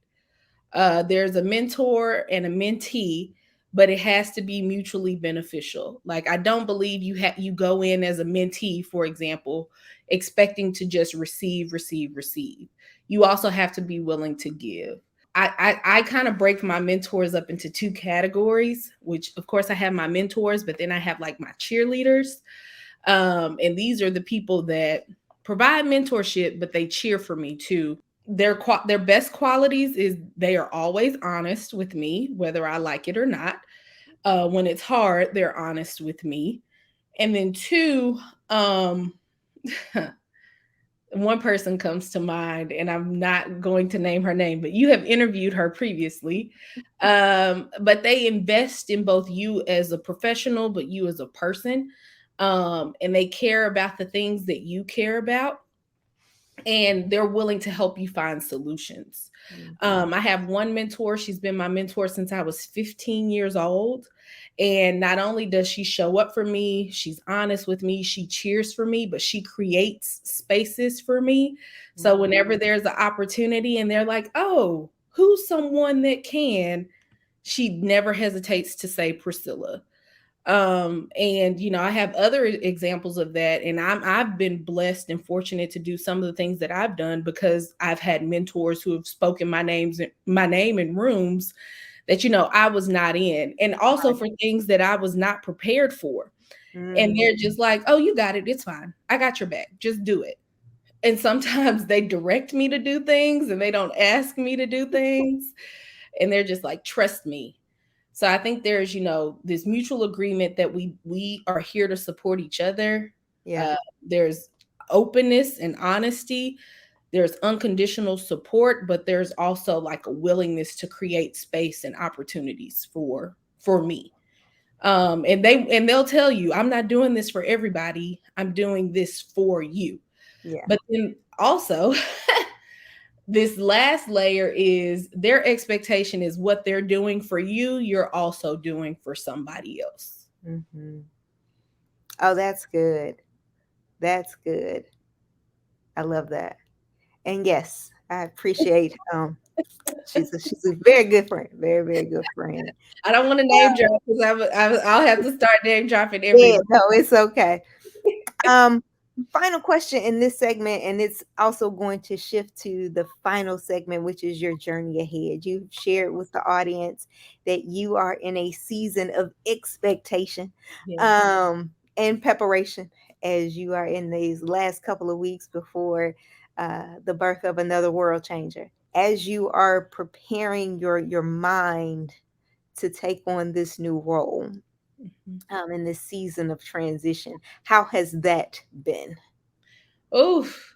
Speaker 1: There's a mentor and a mentee, but it has to be mutually beneficial. Like, I don't believe you go in as a mentee, for example, expecting to just receive, receive, receive. You also have to be willing to give. I kind of break my mentors up into two categories, which of course I have my mentors, but then I have like my cheerleaders. And these are the people that provide mentorship, but they cheer for me too. Their best qualities is they are always honest with me, whether I like it or not. When it's hard, they're honest with me. And then two, um, one person comes to mind, and I'm not going to name her name, but you have interviewed her previously. But they invest in both you as a professional, but you as a person. And they care about the things that you care about, and they're willing to help you find solutions.
Speaker 2: Mhm.
Speaker 1: I have one mentor. She's been my mentor since I was 15 years old. And not only does she show up for me, she's honest with me, she cheers for me, but she creates spaces for me. So
Speaker 2: Mhm.
Speaker 1: whenever there's an opportunity and they're like, oh, who's someone that can, she never hesitates to say Priscilla. And I have other examples of that, and I've been blessed and fortunate to do some of the things that I've done because I've had mentors who have spoken my name in rooms that I was not in, and also
Speaker 2: Right.
Speaker 1: for things that I was not prepared for. And
Speaker 2: Mm.
Speaker 1: they're just like, "Oh, you got it. It's fine. I got your back. Just do it." And sometimes they direct me to do things and they don't ask me to do things, and they're just like, "Trust me." So I think there's, this mutual agreement that we are here to support each other.
Speaker 2: Yeah.
Speaker 1: Uh, there's openness and honesty. There's unconditional support, but there's also like a willingness to create space and opportunities for me. And they'll tell you, I'm not doing this for everybody. I'm doing this for you.
Speaker 2: Yeah.
Speaker 1: But then also, this last layer is their expectation is what they're doing for you, you're also doing for somebody else.
Speaker 2: Hmm. Oh, that's good. That's good. I love that. And yes, I appreciate she's a very good friend. Very, very good friend.
Speaker 1: I don't want to name drop because I'll have to start name dropping
Speaker 2: Yeah,
Speaker 1: everybody.
Speaker 2: no, it's okay. Um, Final question in this segment, and it's also going to shift to the final segment, which is your journey ahead. You've shared with the audience that you are in a season of expectation
Speaker 1: Yes.
Speaker 2: and preparation as you are in these last couple of weeks before the birth of another world changer. As you are preparing your mind to take on this new role,
Speaker 1: Mhm.
Speaker 2: in this season of transition. How has that been?
Speaker 1: Oof.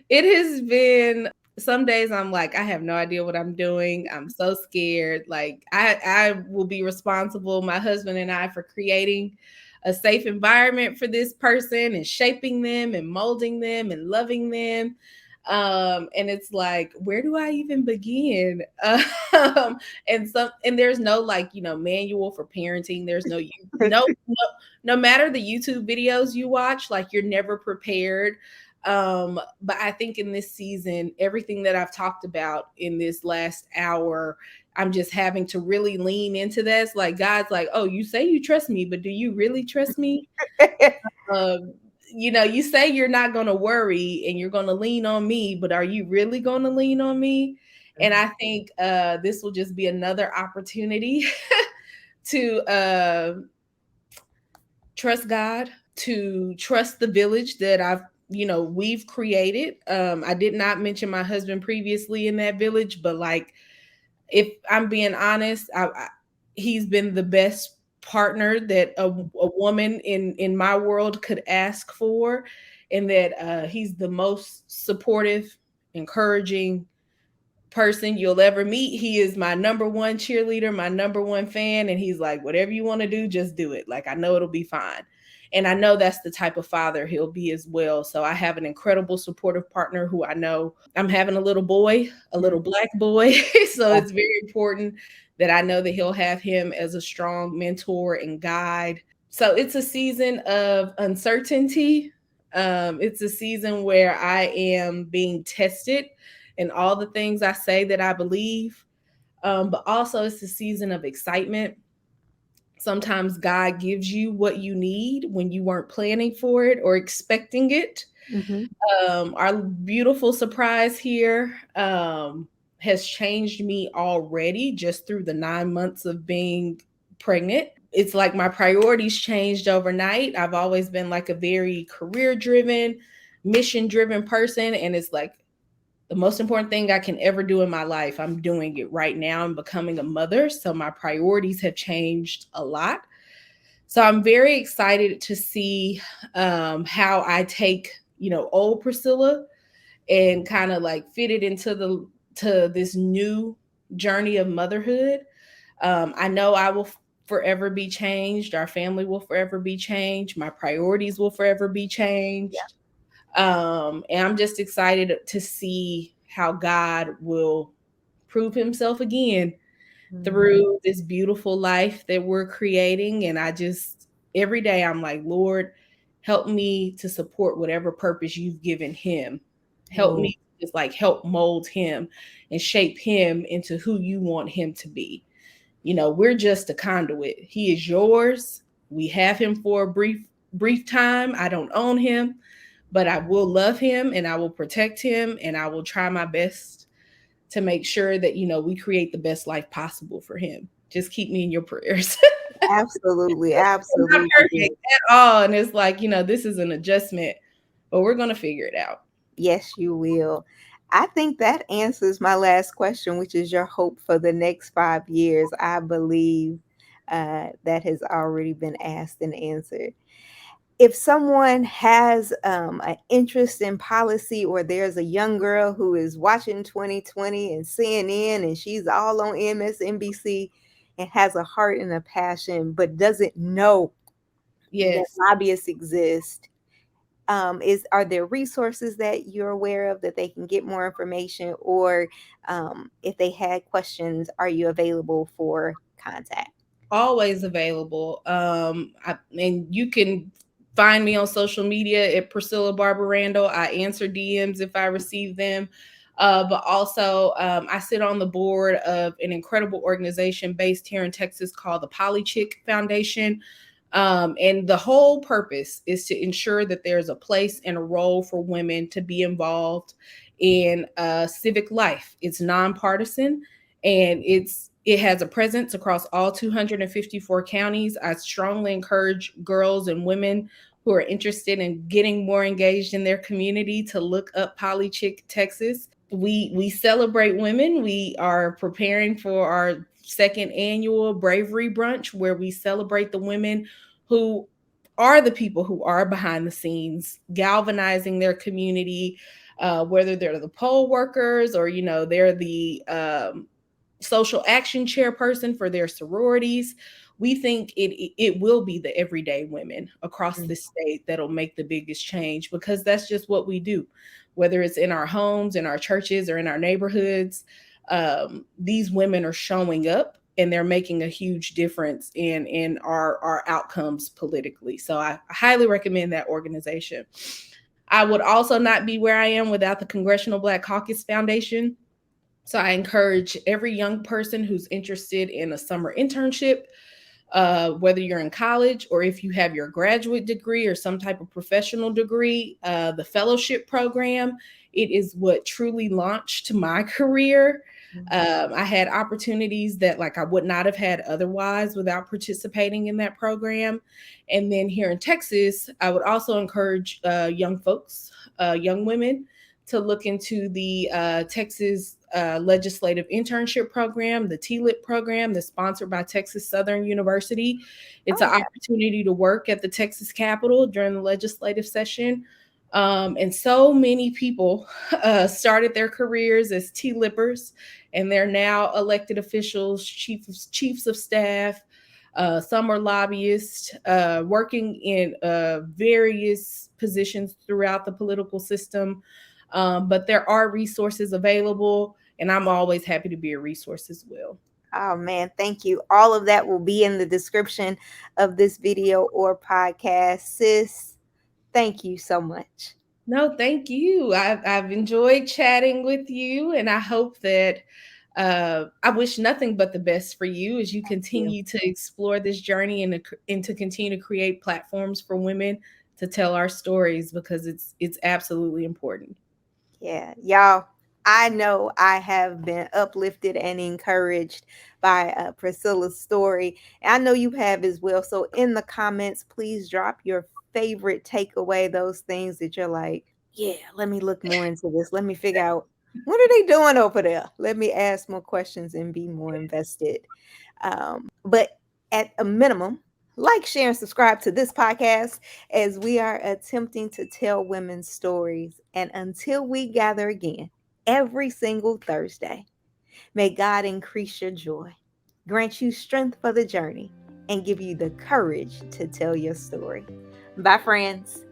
Speaker 1: It has been some days I'm like, I have no idea what I'm doing. I'm so scared. Like I will be responsible, my husband and I, for creating a safe environment for this person and shaping them and molding them and loving them. And it's like, where do I even begin? And there's no, like, manual for parenting. There's no matter the YouTube videos you watch, like, you're never prepared. But I think in this season, everything that I've talked about in this last hour, I'm just having to really lean into this. Like, God's like, oh, you say you trust me, but do you really trust me? um, you say you're not going to worry and you're going to lean on me, but are you really going to lean on me? And I think this will just be another opportunity to trust God, to trust the village that we've created. I did not mention my husband previously in that village, but like, if I'm being honest, he's been the best partner that a woman in my world could ask for, and that he's the most supportive, encouraging person you'll ever meet. He is my number one cheerleader, my number one fan, and he's like, whatever you want to do, just do it. Like, I know it'll be fine. And I know that's the type of father he'll be as well. So I have an incredible supportive partner who I know. I'm having a little boy, a
Speaker 2: Mhm.
Speaker 1: little black boy. So it's very important that I know that he'll have him as a strong mentor and guide. So it's a season of uncertainty. It's a season where I am being tested in all the things I say that I believe. But also it's a season of excitement. Sometimes God gives you what you need when you weren't planning for it or expecting it.
Speaker 2: Mm-hmm.
Speaker 1: Our beautiful surprise here has changed me already just through the 9 months of being pregnant. It's like my priorities changed overnight. I've always been like a very career driven, mission driven person. And it's like the most important thing I can ever do in my life. I'm doing it right now. I'm becoming a mother. So my priorities have changed a lot. So I'm very excited to see how I take, old Priscilla and kind of like fit it into the to this new journey of motherhood. I know I will forever be changed. Our family will forever be changed. My priorities will forever be changed. And I'm just excited to see how God will prove himself again
Speaker 2: Mm-hmm.
Speaker 1: through this beautiful life that we're creating. And I just, every day, I'm like, Lord, help me to support whatever purpose you've given him. Help
Speaker 2: Oh,
Speaker 1: me just like help mold him and shape him into who you want him to be. We're just a conduit. He is yours. We have him for a brief time. I don't own him, but I will love him and I will protect him and I will try my best to make sure that we create the best life possible for him. Just keep me in your prayers.
Speaker 2: absolutely,
Speaker 1: I'm not
Speaker 2: absolutely.
Speaker 1: perfect at all, and it's like this is an adjustment, but we're gonna figure it out.
Speaker 2: Yes, you will. I think that answers my last question, which is your hope for the next 5 years. I believe that has already been asked and answered. If someone has an interest in policy, or there's a young girl who is watching 2020 and CNN and she's all on MSNBC and has a heart and a passion but doesn't know that
Speaker 1: Yes,
Speaker 2: lobbyists exist, is are there resources that you're aware of that they can get more information, or if they had questions, are you available for contact?
Speaker 1: always available. And you can find me on social media at Priscilla Barbour Randle. I answer DMs if I receive them. But also, I sit on the board of an incredible organization based here in Texas called the Polychick Foundation. And the whole purpose is to ensure that there's a place and a role for women to be involved in civic life. It's nonpartisan and it has a presence across all 254 counties. I strongly encourage girls and women who are interested in getting more engaged in their community to look up Polychick Texas. We celebrate women. We are preparing for our second annual bravery brunch where we celebrate the women who are the people who are behind the scenes galvanizing their community, whether they're the poll workers or they're the social action chairperson for their sororities. We think it will be the everyday women across
Speaker 2: Mm.
Speaker 1: the state that'll make the biggest change, because that's just what we do, whether it's in our homes, in our churches, or in our neighborhoods. These women are showing up and they're making a huge difference in our outcomes politically. So I highly recommend that organization. I would also not be where I am without the Congressional Black Caucus Foundation. So I encourage every young person who's interested in a summer internship, whether you're in college or if you have your graduate degree or some type of professional degree, the fellowship program, it is what truly launched my career. I had opportunities that like I would not have had otherwise without participating in that program. And then here in Texas, I would also encourage young folks, young women, to look into the Texas legislative internship program, the TLIP program that's sponsored by Texas Southern University. It's an
Speaker 2: Okay.
Speaker 1: opportunity to work at the Texas Capitol during the legislative session. And so many people started their careers as T-lippers, and they're now elected officials, chiefs of staff. Some are lobbyists, working in various positions throughout the political system. But there are resources available, and I'm always happy to be a resource as well.
Speaker 2: Oh man, thank you. All of that will be in the description of this video or podcast. Sis, thank you so much.
Speaker 1: No, thank you. I've enjoyed chatting with you, and I hope that I wish nothing but the best for you as you
Speaker 2: Thank you.
Speaker 1: continue to explore this journey and to continue to create platforms for women to tell our stories, because it's absolutely important.
Speaker 2: Yeah, y'all, I know I have been uplifted and encouraged by Priscilla's story. And I know you have as well. So, in the comments, please drop your favorite takeaway, those things that you're like, yeah, let me look more into this. Let me figure out what are they doing over there? Let me ask more questions and be more invested. But at a minimum, like, share, and subscribe to this podcast as we are attempting to tell women's stories. And until we gather again every single Thursday, may God increase your joy, grant you strength for the journey, and give you the courage to tell your story. Bye, friends.